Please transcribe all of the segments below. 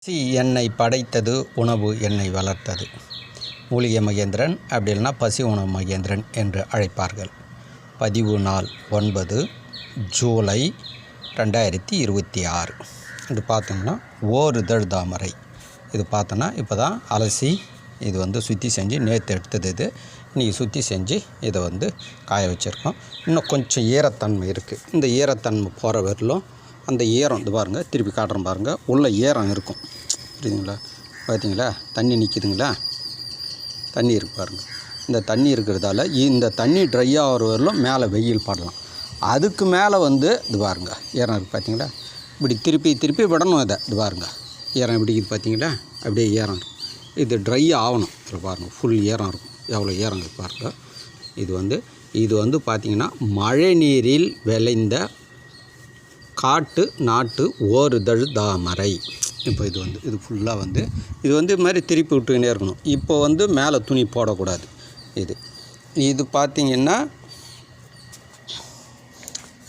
என்னை படைத்தது உணவு என்னை வளர்த்தது. மூலிகை மகேந்திரன், அப்படி இல்லைனா பசி உணவு மகேந்திரன் என்று அழைப்பார்கள். பதிவு நாள் 9 ஜூலை 2026. இது பார்த்தோம்னா ஓரிதழ் தாமரை. இது பார்த்தோன்னா இப்போ தான் அலசி இது சுத்தி செஞ்சு நேற்று எடுத்தது. இது இன்றைக்கி சுத்தி செஞ்சு இதை காய வச்சுருக்கோம். இன்னும் கொஞ்சம் ஈரத்தன்மை இருக்குது. இந்த ஈரத்தன்மை போகிற வரலும் அந்த ஈரம் இது பாருங்கள், திருப்பி காட்டுறோம் பாருங்கள், உள்ள ஈரம் இருக்கும். புரியுதுங்களா? பார்த்தீங்களா? தண்ணி நிற்கிதுங்களா? தண்ணி இருக்கு பாருங்கள். இந்த தண்ணி இருக்கிறதால இந்த தண்ணி ட்ரை ஆகிற வரலும் மேலே வெயில் படலாம். அதுக்கு மேலே இது பாருங்க ஈரம் இருக்குது. பார்த்தீங்களா? இப்படி திருப்பி விடணும். இது பாருங்க ஈரம் எப்படி இருக்குது பார்த்தீங்களா? அப்படியே ஈரம் இருக்கும். இது ட்ரை ஆகணும். இதில் பாருங்கள் ஃபுல் ஈரம் இருக்கும். எவ்வளோ ஈரம் இருக்குது பாருங்கள். இது பார்த்திங்கன்னா மழை நீரில் விளைந்த காட்டு நாட்டு ஓரிதழ் தாமரை. இப்போ இது ஃபுல்லாக இது மாதிரி திருப்பி விட்டுக்கினே இருக்கணும். இப்போ மேலே துணி போடக்கூடாது. இது பார்த்திங்கன்னா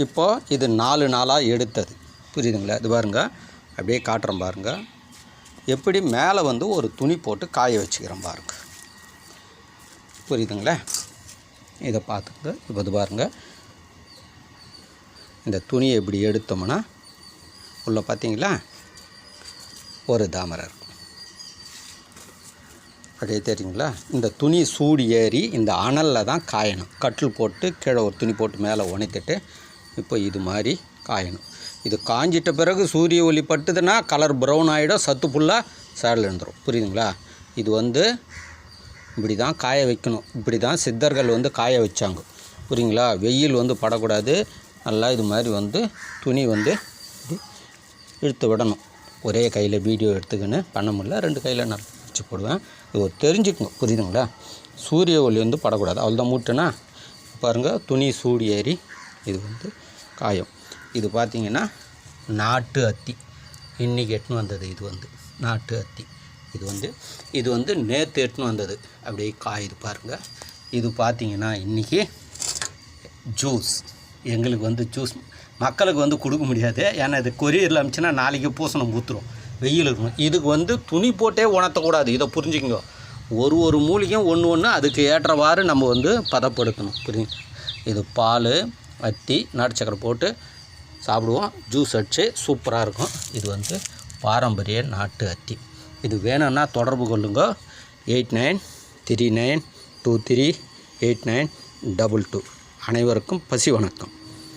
இப்போது இது 4 நாளாக எடுத்தது. புரியுதுங்களா? இது பாருங்கள், அப்படியே காட்டுறோம் பாருங்கள். எப்படி மேலே ஒரு துணி போட்டு காய வச்சுக்கிறோம் பாருங்கள். புரியுதுங்களா? இதை பார்த்துங்க. இப்போ இது பாருங்கள், இந்த துணியை இப்படி எடுத்தோம்னா உள்ளே பார்த்தீங்களா ஒரு தாமரை இருக்கும். அப்படியே தெரியுங்களா? இந்த துணி சூடு ஏறி இந்த அனலில் தான் காயணும். கட்டில் போட்டு கீழே ஒரு துணி போட்டு மேலே உணைத்துட்டு இப்போ இது மாதிரி காயணும். இது காஞ்சிட்ட பிறகு சூரிய ஒளி பட்டுதுன்னா கலர் ப்ரௌன் ஆகிடும். சத்து ஃபுல்லாக சேடில் இருந்துடும். புரியுதுங்களா? இது இப்படி தான் காய வைக்கணும். இப்படி தான் சித்தர்கள் காய வச்சாங்க. புரியுங்களா? வெயில் படக்கூடாது. நல்லா இது மாதிரி துணி இழுத்து விடணும். ஒரே கையில் வீடியோ எடுத்துக்கின்னு பண்ண முடியல, 2 கையில் நான் வச்சு போடுவேன். இது தெரிஞ்சுக்கணும். புரியுதுங்களா? சூரிய ஒளி படக்கூடாது. அவ்வளோதான் மூட்டுனா பாருங்கள், துணி சூடு ஏறி இது காயம். இது பார்த்திங்கன்னா நாட்டு அத்தி. இன்றைக்கி எட்டுன்னு வந்தது. இது நாட்டு அத்தி. இது நேற்று எட்டுன்னு வந்தது. அப்படியே காயுது பாருங்கள். இது பார்த்திங்கன்னா இன்றைக்கி ஜூஸ். எங்களுக்கு ஜூஸ் மக்களுக்கு கொடுக்க முடியாது. ஏன்னா இது கொரியரில் அனுப்பிச்சுன்னா நாளைக்கு பூசணம் ஊற்றுரும், வெயில் இருக்கணும். இதுக்கு துணி போட்டே உணர்த்தக்கூடாது. இதை புரிஞ்சுக்கங்க. ஒரு மூலிகையும் ஒன்று அதுக்கு ஏற்றவாறு நம்ம பதப்படுத்தணும். புரியுங்க? இது பால், அத்தி, நாட்டு சக்கரை போட்டு சாப்பிடுவோம். ஜூஸ் அடிச்சு சூப்பராக இருக்கும். இது பாரம்பரிய நாட்டு அத்தி. இது வேணும்னா தொடர்பு கொள்ளுங்க. 8939238922. அனைவருக்கும் பசி வணக்கம்.